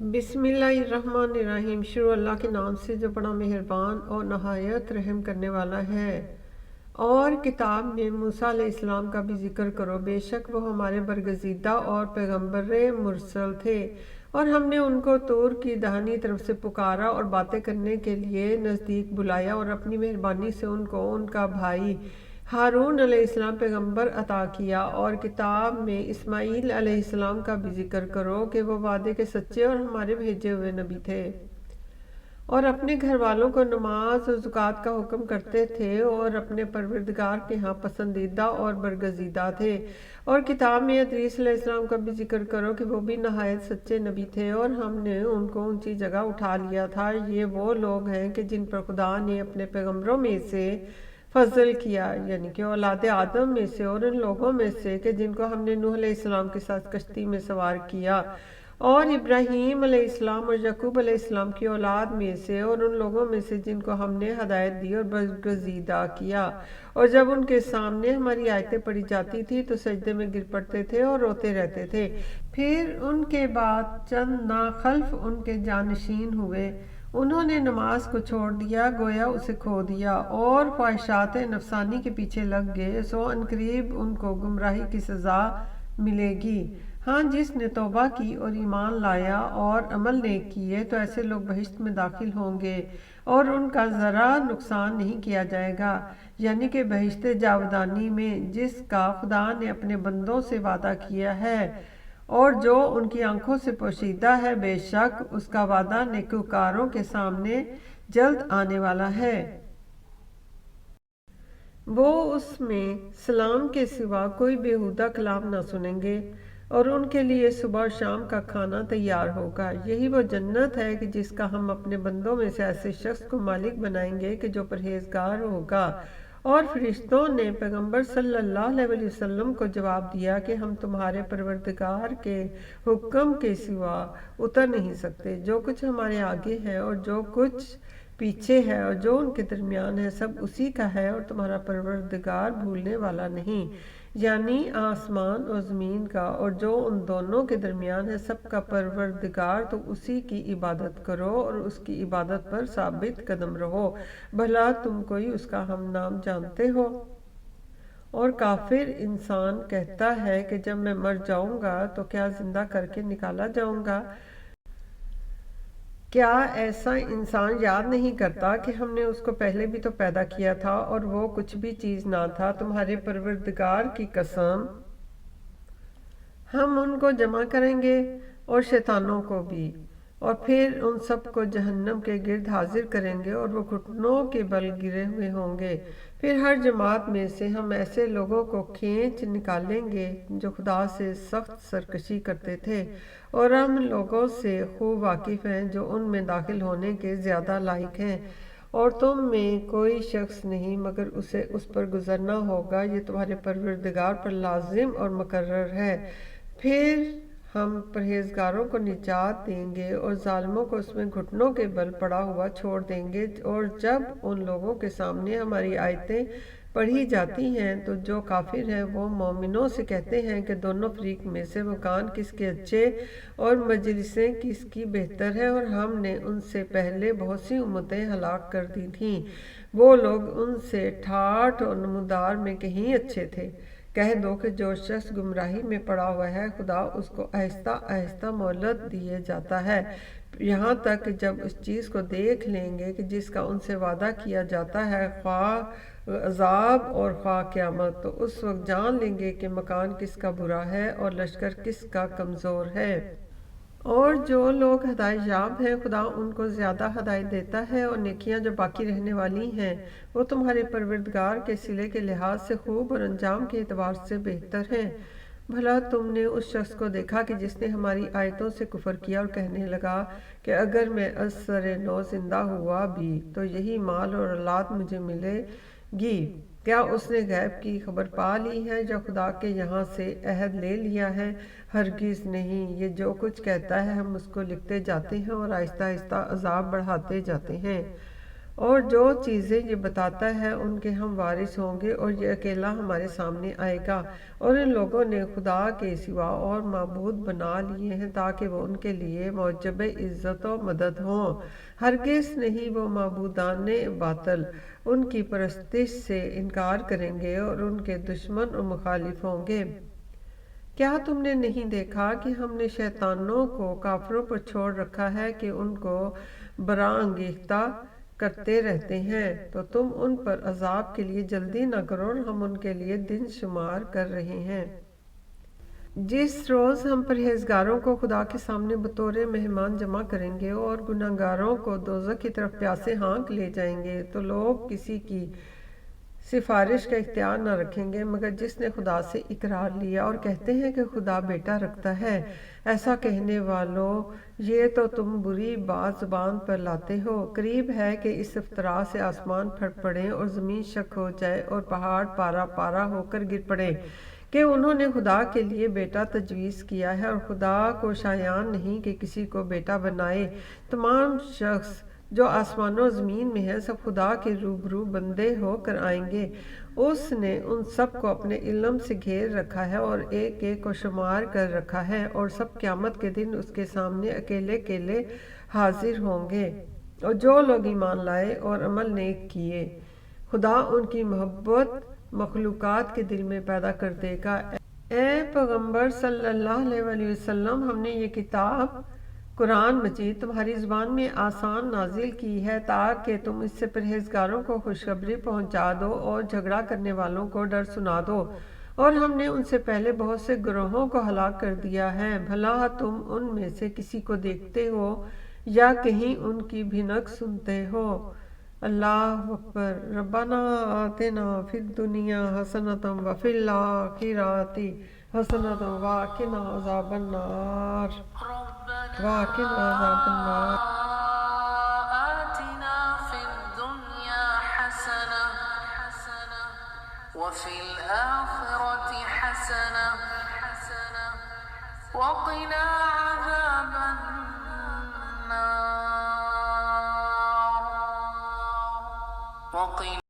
बिस्मिल्लाहिर्रहमानिर्रहीम। शुरू अल्लाह के नाम से जो बड़ा मेहरबान और नहायत रहम करने वाला है। और किताब में मूसा अलैहिस्सलाम का भी जिक्र करो, बेशक वो हमारे बरगज़ीदा और पैगम्बर मुरसल थे। और हमने उनको तूर की दाहिनी तरफ से पुकारा और बातें करने के लिए नज़दीक बुलाया, और अपनी मेहरबानी से उनको उनका भाई हारून अलैहिस्सलाम पैगम्बर अता किया। और किताब में इस्माईल अलैहिस्सलाम का भी जिक्र करो कि वो वादे के सच्चे और हमारे भेजे हुए नबी थे, और अपने घर वालों को नमाज और ज़कात का हुक्म करते थे, और अपने परवरदिगार के यहाँ पसंदीदा और बरगज़ीदा थे। और किताब में इदरीस अलैहिस्सलाम का भी जिक्र करो कि वो भी नहायत सच्चे नबी थे, और हमने उनको ऊंची जगह उठा लिया था। ये वो लोग हैं कि जिन पर खुदा ने अपने पैगम्बरों में से फजल किया, यानी कि औलाद आदम में से, और उन लोगों में से कि जिनको हमने नूह अलैहिस्सलाम के साथ कश्ती में सवार किया, और इब्राहीम अलैहिस्सलाम और यकूब अलैहिस्सलाम की औलाद में से, और उन लोगों में से जिनको हमने हदायत दी और बरगज़ीदा किया। और जब उनके सामने हमारी आयतें पढ़ी जाती थी तो सजदे में गिर पड़ते थे और रोते रहते थे। फिर उनके बाद चंद नाखल्फ उनके जानशीन हुए, उन्होंने नमाज को छोड़ दिया, गोया उसे खो दिया, और ख्वाहिशात नफसानी के पीछे लग गए। सो अनकरीब उनको गुमराही की सज़ा मिलेगी। हाँ, जिसने तौबा की और ईमान लाया और अमल नेक किए तो ऐसे लोग बहिश्त में दाखिल होंगे, और उनका ज़रा नुकसान नहीं किया जाएगा, यानी कि बहिश्त जावदानी में, जिसका खुदा ने अपने बंदों से वादा किया है और जो उनकी आंखों से पोशीदा है। बेशक उसका वादा नेकूकारों के सामने जल्द आने वाला है। वो उसमें सलाम के सिवा कोई बेहुदा कलाम ना सुनेंगे, और उनके लिए सुबह और शाम का खाना तैयार होगा। यही वो जन्नत है कि जिसका हम अपने बंदों में से ऐसे शख्स को मालिक बनाएंगे कि जो परहेजगार होगा। और फरिश्तों ने पैगम्बर सल्लल्लाहु अलैहि वसल्लम को जवाब दिया कि हम तुम्हारे परवरदिगार के हुक्म के सिवा उतर नहीं सकते। जो कुछ हमारे आगे है और जो कुछ पीछे है और जो उनके दरमियान है, सब उसी का है, और तुम्हारा परवरदिगार भूलने वाला नहीं। यानी आसमान और ज़मीन का और जो उन दोनों के दरमियान है, सब का परवरदिगार। तो उसी की इबादत करो और उसकी इबादत पर साबित कदम रहो, भला तुम कोई उसका हम नाम जानते हो। और काफिर इंसान कहता है कि जब मैं मर जाऊंगा तो क्या जिंदा करके निकाला जाऊंगा। क्या ऐसा इंसान याद नहीं करता कि हमने उसको पहले भी तो पैदा किया था और वो कुछ भी चीज़ ना था। तुम्हारे परवरदिगार की कसम, हम उनको जमा करेंगे और शैतानों को भी, और फिर उन सब को जहन्नम के गिर्द हाजिर करेंगे, और वो घुटनों के बल गिरे हुए होंगे। फिर हर जमात में से हम ऐसे लोगों को खींच निकालेंगे जो खुदा से सख्त सरकशी करते थे, और हम लोगों से खूब वाकिफ़ हैं जो उनमें दाखिल होने के ज़्यादा लायक हैं। और तुम में कोई शख्स नहीं मगर उसे उस पर गुजरना होगा। ये तुम्हारे परवरदिगार पर लाजिम और मुकर्रर है। फिर हम परहेजगारों को निजात देंगे और जालिमों को उसमें घुटनों के बल पड़ा हुआ छोड़ देंगे। और जब उन लोगों के सामने हमारी आयतें पढ़ी जाती हैं तो जो काफिर हैं वो मोमिनों से कहते हैं कि दोनों फरीक में से मकान किसके अच्छे और मजलिसें किसकी बेहतर है, और हमने उनसे पहले बहुत सी उम्मतें हलाक कर दी थीं। वो लोग उनसे ठाठ और नमूदार में कहीं अच्छे थे। कह दो कि जो शख्स गुमराही में पड़ा हुआ है, खुदा उसको आहिस्ता आहिस्ता मोहलत दिए जाता है, यहाँ तक कि जब उस चीज़ को देख लेंगे कि जिसका उनसे वादा किया जाता है, ख्वाह अजाब और ख्वाह क़यामत, तो उस वक्त जान लेंगे कि मकान किसका बुरा है और लश्कर किसका कमज़ोर है। और जो लोग हदायत याब हैं, खुदा उनको ज़्यादा हदायत देता है, और नेकियां जो बाकी रहने वाली हैं वो तुम्हारे परवरदिगार के सिले के लिहाज से खूब और अंजाम के एतबार से बेहतर हैं। भला तुमने उस शख्स को देखा कि जिसने हमारी आयतों से कुफर किया और कहने लगा कि अगर मैं असर नो जिंदा हुआ भी तो यही माल और औलाद मुझे मिलेगी। क्या उसने गैब की खबर पा ली है जो खुदा के यहाँ से अहद ले लिया है? हरगिज़ नहीं। ये जो कुछ कहता है हम उसको लिखते जाते हैं और आहिस्ता आहिस्ता अजाब बढ़ाते जाते हैं। اور جو چیزیں یہ بتاتا ہے ان کے ہم وارث ہوں گے، اور یہ اکیلا ہمارے سامنے آئے گا۔ اور ان لوگوں نے خدا کے سوا اور معبود بنا لیے ہیں تاکہ وہ ان کے لیے موجب عزت و مدد ہوں۔ ہرگز نہیں، وہ معبودان باطل ان کی پرستش سے انکار کریں گے اور ان کے دشمن اور مخالف ہوں گے۔ کیا تم نے نہیں دیکھا کہ ہم نے شیطانوں کو کافروں پر چھوڑ رکھا ہے کہ ان کو برانگیختہ کرتے رہتے ہیں؟ تو تم ان پر عذاب کے لیے جلدی نہ کرو، اور ہم ان کے لیے دن شمار کر رہے ہیں۔ جس روز ہم پرہیزگاروں کو خدا کے سامنے بطور مہمان جمع کریں گے اور گناہگاروں کو دوزخ کی طرف پیاسے ہانک لے جائیں گے، تو لوگ کسی کی سفارش کا اختیار نہ رکھیں گے مگر جس نے خدا سے اقرار لیا اور کہتے ہیں کہ خدا بیٹا رکھتا ہے۔ ایسا کہنے والوں، یہ تو تم بری بات زبان پر لاتے ہو۔ قریب ہے کہ اس افتراء سے آسمان پھٹ پڑیں اور زمین شق ہو جائے اور پہاڑ پارا پارا ہو کر گر پڑیں کہ انہوں نے خدا کے لیے بیٹا تجویز کیا ہے، اور خدا کو شایان نہیں کہ کسی کو بیٹا بنائے۔ تمام شخص جو آسمانوں و زمین میں ہیں سب خدا کے روبرو بندے ہو کر آئیں گے۔ اس نے ان سب کو اپنے علم سے گھیر رکھا ہے اور ایک ایک کو شمار کر رکھا ہے، اور سب قیامت کے دن اس کے سامنے اکیلے اکیلے حاضر ہوں گے۔ اور جو لوگ ایمان لائے اور عمل نیک کیے، خدا ان کی محبت مخلوقات کے دل میں پیدا کر دے گا۔ اے پیغمبر صلی اللہ علیہ وسلم، ہم نے یہ کتاب قرآن مجید تمہاری زبان میں آسان نازل کی ہے تاکہ تم اس سے پرہیزگاروں کو خوشخبری پہنچا دو اور جھگڑا کرنے والوں کو ڈر سنا دو۔ اور ہم نے ان سے پہلے بہت سے گروہوں کو ہلاک کر دیا ہے، بھلا تم ان میں سے کسی کو دیکھتے ہو یا کہیں ان کی بھنک سنتے ہو؟ اللہ اکبر۔ ربنا آتنا فی الدنیا حسنۃ وفی الآخرۃ حسنۃ وقنا عذاب النار وقنا عذاب النار۔ آتنا في الدنيا حسنة وفي الآخرة حسنة وقنا عذاب النار